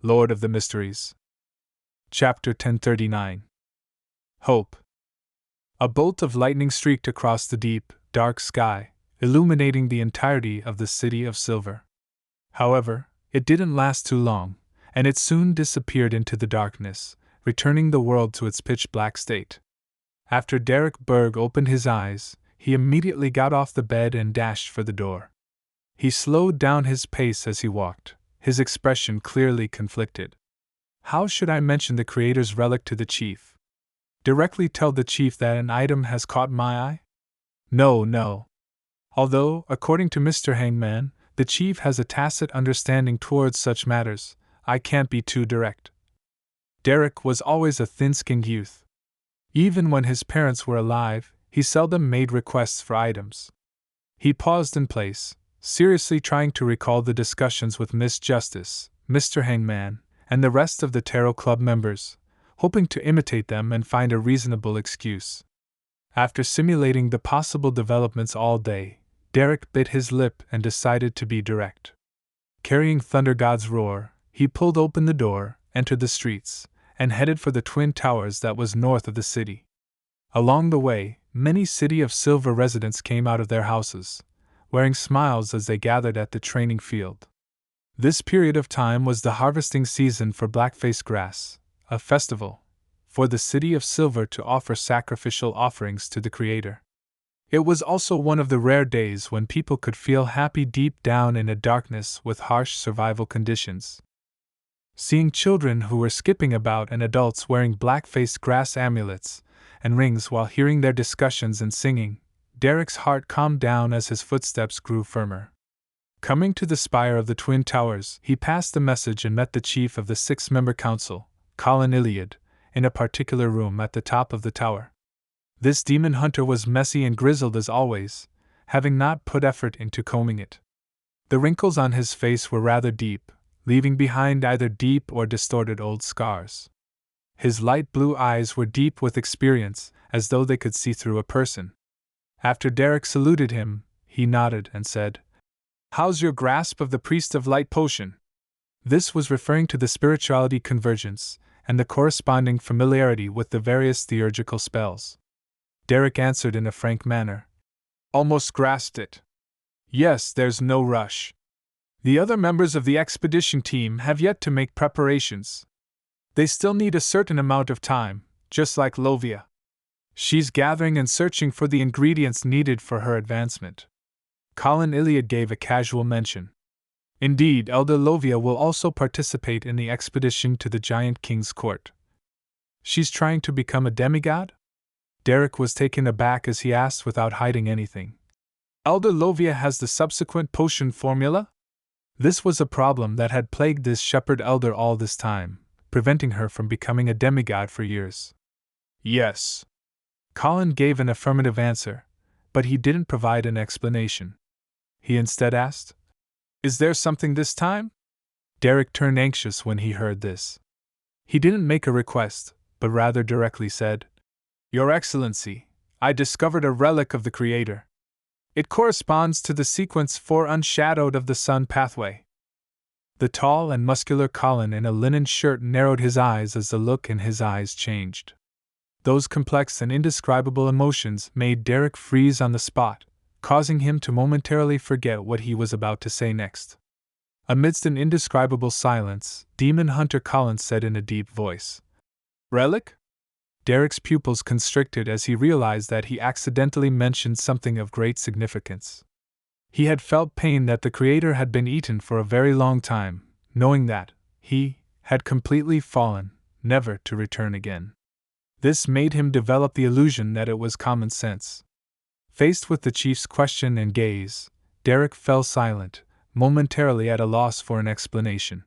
Lord of the Mysteries. Chapter 1039. Hope. A bolt of lightning streaked across the deep, dark sky, illuminating the entirety of the City of Silver. However, it didn't last too long, and it soon disappeared into the darkness, returning the world to its pitch-black state. After Derek Berg opened his eyes, he immediately got off the bed and dashed for the door. He slowed down his pace as he walked, his expression clearly conflicted. How should I mention the Creator's relic to the chief? Directly tell the chief that an item has caught my eye? No. Although, according to Mr. Hangman, the chief has a tacit understanding towards such matters, I can't be too direct. Derek was always a thin-skinned youth. Even when his parents were alive, he seldom made requests for items. He paused in place, seriously trying to recall the discussions with Miss Justice, Mr. Hangman, and the rest of the Tarot Club members, hoping to imitate them and find a reasonable excuse. After simulating the possible developments all day, Derek bit his lip and decided to be direct. Carrying Thunder God's roar, he pulled open the door, entered the streets, and headed for the Twin Towers that was north of the city. Along the way, many City of Silver residents came out of their houses, wearing smiles as they gathered at the training field. This period of time was the harvesting season for Blackface Grass, a festival for the City of Silver to offer sacrificial offerings to the Creator. It was also one of the rare days when people could feel happy deep down in a darkness with harsh survival conditions. Seeing children who were skipping about and adults wearing black-faced grass amulets and rings while hearing their discussions and singing, Derek's heart calmed down as his footsteps grew firmer. Coming to the spire of the Twin Towers, he passed the message and met the chief of the 6-member council, Colin Iliad, in a particular room at the top of the tower. This demon hunter was messy and grizzled as always, having not put effort into combing it. The wrinkles on his face were rather deep, leaving behind either deep or distorted old scars. His light blue eyes were deep with experience, as though they could see through a person. After Derek saluted him, he nodded and said, "How's your grasp of the Priest of Light potion?" This was referring to the spirituality convergence and the corresponding familiarity with the various theurgical spells. Derek answered in a frank manner, "Almost grasped it. Yes, there's no rush. The other members of the expedition team have yet to make preparations. They still need a certain amount of time, just like Lovia. She's gathering and searching for the ingredients needed for her advancement." Colin Iliad gave a casual mention. Indeed, Elder Lovia will also participate in the expedition to the Giant King's court. She's trying to become a demigod? Derek was taken aback as he asked without hiding anything. Elder Lovia has the subsequent potion formula? This was a problem that had plagued this shepherd elder all this time, preventing her from becoming a demigod for years. Yes. Colin gave an affirmative answer, but he didn't provide an explanation. He instead asked, "Is there something this time?" Derek turned anxious when he heard this. He didn't make a request, but rather directly said, "Your Excellency, I discovered a relic of the Creator. It corresponds to the sequence 4 unshadowed of the Sun pathway." The tall and muscular Colin in a linen shirt narrowed his eyes as the look in his eyes changed. Those complex and indescribable emotions made Derek freeze on the spot, causing him to momentarily forget what he was about to say next. Amidst an indescribable silence, Demon Hunter Colin said in a deep voice, "Relic?" Derek's pupils constricted as he realized that he accidentally mentioned something of great significance. He had felt pain that the Creator had been eaten for a very long time, knowing that he had completely fallen, never to return again. This made him develop the illusion that it was common sense. Faced with the chief's question and gaze, Derek fell silent, momentarily at a loss for an explanation.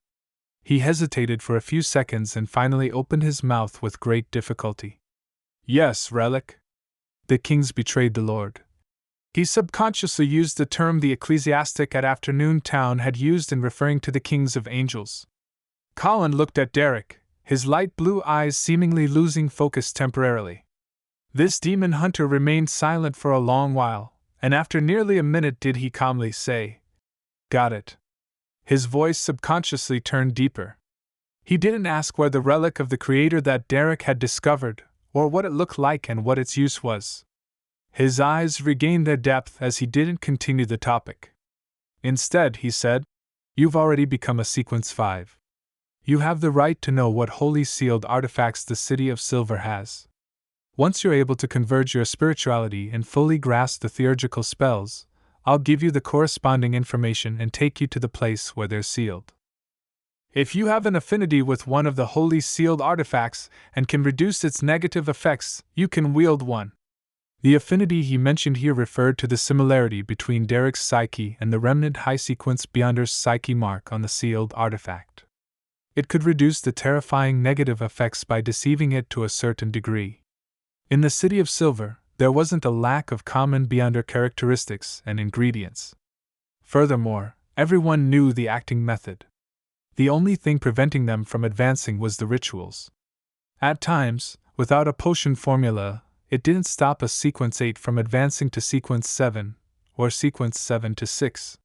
He hesitated for a few seconds and finally opened his mouth with great difficulty. "Yes, relic. The kings betrayed the Lord." He subconsciously used the term the ecclesiastic at Afternoon Town had used in referring to the kings of angels. Colin looked at Derek, his light blue eyes seemingly losing focus temporarily. This demon hunter remained silent for a long while, and after nearly a minute did he calmly say, "Got it." His voice subconsciously turned deeper. He didn't ask where the relic of the creator that Derek had discovered, or what it looked like and what its use was. His eyes regained their depth as he didn't continue the topic. Instead, he said, "You've already become a Sequence 5. You have the right to know what holy sealed artifacts the City of Silver has. Once you're able to converge your spirituality and fully grasp the theurgical spells, I'll give you the corresponding information and take you to the place where they're sealed. If you have an affinity with one of the holy sealed artifacts and can reduce its negative effects, you can wield one." The affinity he mentioned here referred to the similarity between Derek's psyche and the remnant high sequence Beyonder's psyche mark on the sealed artifact. It could reduce the terrifying negative effects by deceiving it to a certain degree. In the City of Silver, there wasn't a lack of common Beyonder characteristics and ingredients. Furthermore, everyone knew the acting method. The only thing preventing them from advancing was the rituals. At times, without a potion formula, it didn't stop a Sequence 8 from advancing to Sequence 7, or Sequence 7 to 6.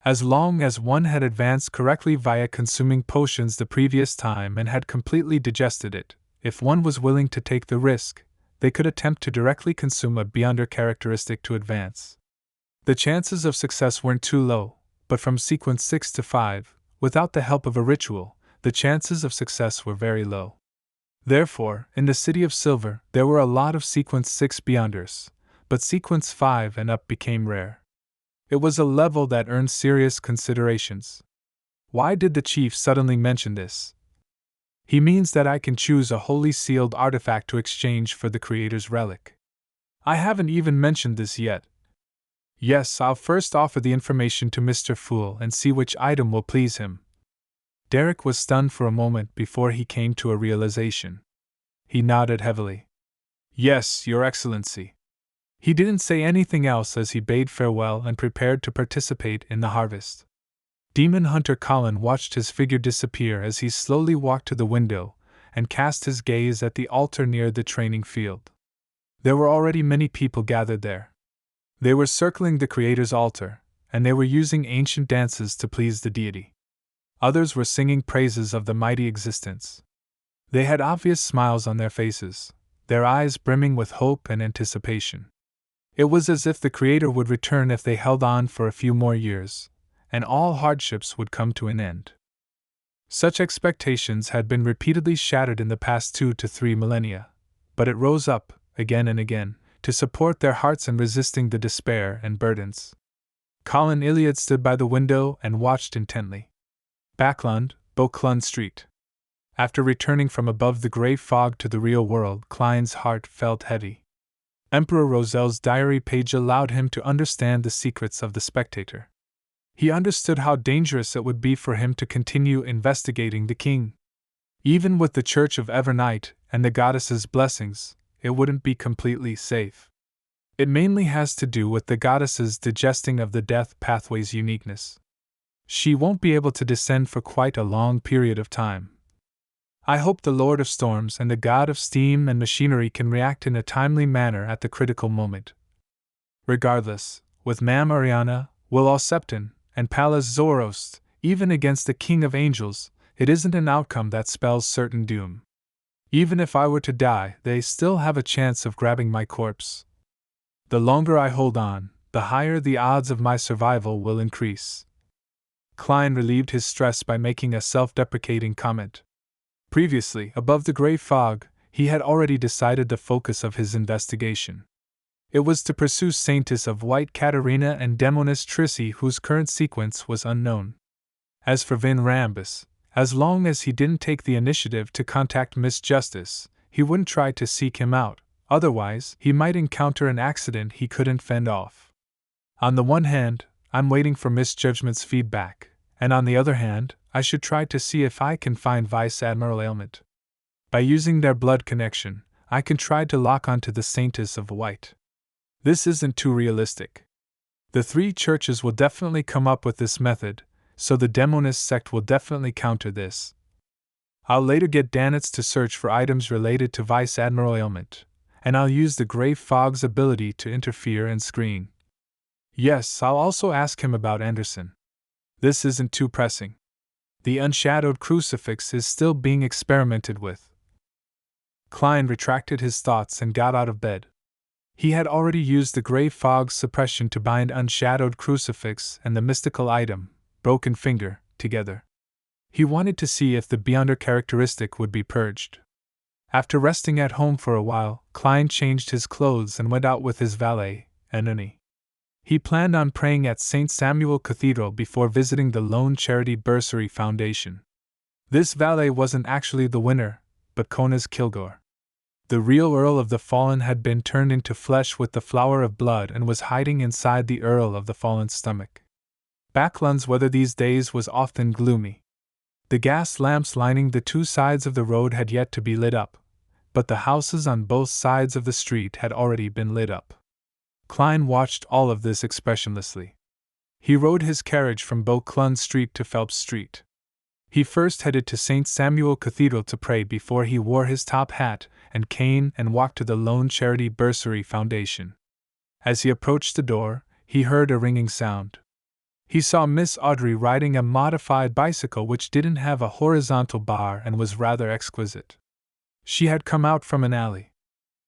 As long as one had advanced correctly via consuming potions the previous time and had completely digested it, if one was willing to take the risk, they could attempt to directly consume a Beyonder characteristic to advance. The chances of success weren't too low, but from Sequence 6 to 5, without the help of a ritual, the chances of success were very low. Therefore, in the City of Silver, there were a lot of Sequence 6 Beyonders, but Sequence 5 and up became rare. It was a level that earned serious considerations. Why did the chief suddenly mention this? He means that I can choose a holy sealed artifact to exchange for the Creator's relic. I haven't even mentioned this yet. Yes, I'll first offer the information to Mr. Fool and see which item will please him. Derek was stunned for a moment before he came to a realization. He nodded heavily. Yes, Your Excellency. He didn't say anything else as he bade farewell and prepared to participate in the harvest. Demon Hunter Colin watched his figure disappear as he slowly walked to the window and cast his gaze at the altar near the training field. There were already many people gathered there. They were circling the Creator's altar, and they were using ancient dances to please the deity. Others were singing praises of the mighty existence. They had obvious smiles on their faces, their eyes brimming with hope and anticipation. It was as if the Creator would return if they held on for a few more years, and all hardships would come to an end. Such expectations had been repeatedly shattered in the past 2 to 3 millennia, but it rose up, again and again, to support their hearts in resisting the despair and burdens. Colin Iliad stood by the window and watched intently. Backlund, Beauclun Street. After returning from above the grey fog to the real world, Klein's heart felt heavy. Emperor Rosel's diary page allowed him to understand the secrets of the Spectator. He understood how dangerous it would be for him to continue investigating the king. Even with the Church of Evernight and the goddess's blessings, it wouldn't be completely safe. It mainly has to do with the goddess's digesting of the death pathway's uniqueness. She won't be able to descend for quite a long period of time. I hope the Lord of Storms and the God of Steam and Machinery can react in a timely manner at the critical moment. Regardless, with Mam Ariana, Will Alsepton, and Pallas Zoroast, even against the King of Angels, it isn't an outcome that spells certain doom. Even if I were to die, they still have a chance of grabbing my corpse. The longer I hold on, the higher the odds of my survival will increase. Klein relieved his stress by making a self-deprecating comment. Previously, above the grey fog, he had already decided the focus of his investigation. It was to pursue Saintess of White Katarina and Demoness Trissy, whose current sequence was unknown. As for Vin Rambus, as long as he didn't take the initiative to contact Miss Justice, he wouldn't try to seek him out, otherwise he might encounter an accident he couldn't fend off. On the one hand, I'm waiting for Miss Judgment's feedback, and on the other hand, I should try to see if I can find Vice Admiral Ailment. By using their blood connection, I can try to lock onto the Saintess of White. This isn't too realistic. The 3 churches will definitely come up with this method, so the Demonist sect will definitely counter this. I'll later get Danitz to search for items related to Vice Admiral Ailment, and I'll use the Grey Fog's ability to interfere and screen. Yes, I'll also ask him about Anderson. This isn't too pressing. The unshadowed crucifix is still being experimented with. Klein retracted his thoughts and got out of bed. He had already used the gray fog suppression to bind unshadowed crucifix and the mystical item, broken finger, together. He wanted to see if the beyonder characteristic would be purged. After resting at home for a while, Klein changed his clothes and went out with his valet, Anthony. He planned on praying at St. Samuel Cathedral before visiting the Lone Charity Bursary Foundation. This valet wasn't actually the winner, but Kona's Kilgore. The real Earl of the Fallen had been turned into flesh with the flower of blood and was hiding inside the Earl of the Fallen's stomach. Backlund's weather these days was often gloomy. The gas lamps lining the two sides of the road had yet to be lit up, but the houses on both sides of the street had already been lit up. Klein watched all of this expressionlessly. He rode his carriage from Beauclun Street to Phelps Street. He first headed to St. Samuel Cathedral to pray before he wore his top hat and cane and walked to the Lone Charity Bursary Foundation. As he approached the door, he heard a ringing sound. He saw Miss Audrey riding a modified bicycle which didn't have a horizontal bar and was rather exquisite. She had come out from an alley.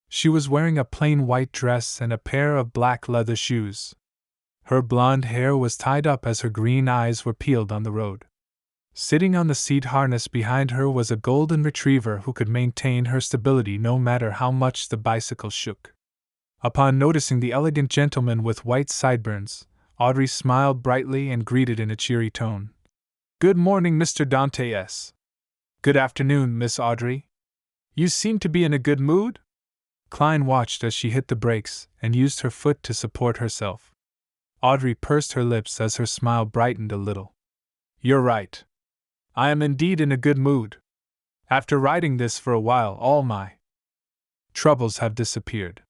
She was wearing a plain white dress and a pair of black leather shoes. Her blonde hair was tied up as her green eyes were peeled on the road. Sitting on the seat harness behind her was a golden retriever who could maintain her stability no matter how much the bicycle shook. Upon noticing the elegant gentleman with white sideburns, Audrey smiled brightly and greeted in a cheery tone. "Good morning, Mr. Dante S." "Good afternoon, Miss Audrey. You seem to be in a good mood?" Klein watched as she hit the brakes and used her foot to support herself. Audrey pursed her lips as her smile brightened a little. "You're right. I am indeed in a good mood. After riding this for a while, all my troubles have disappeared."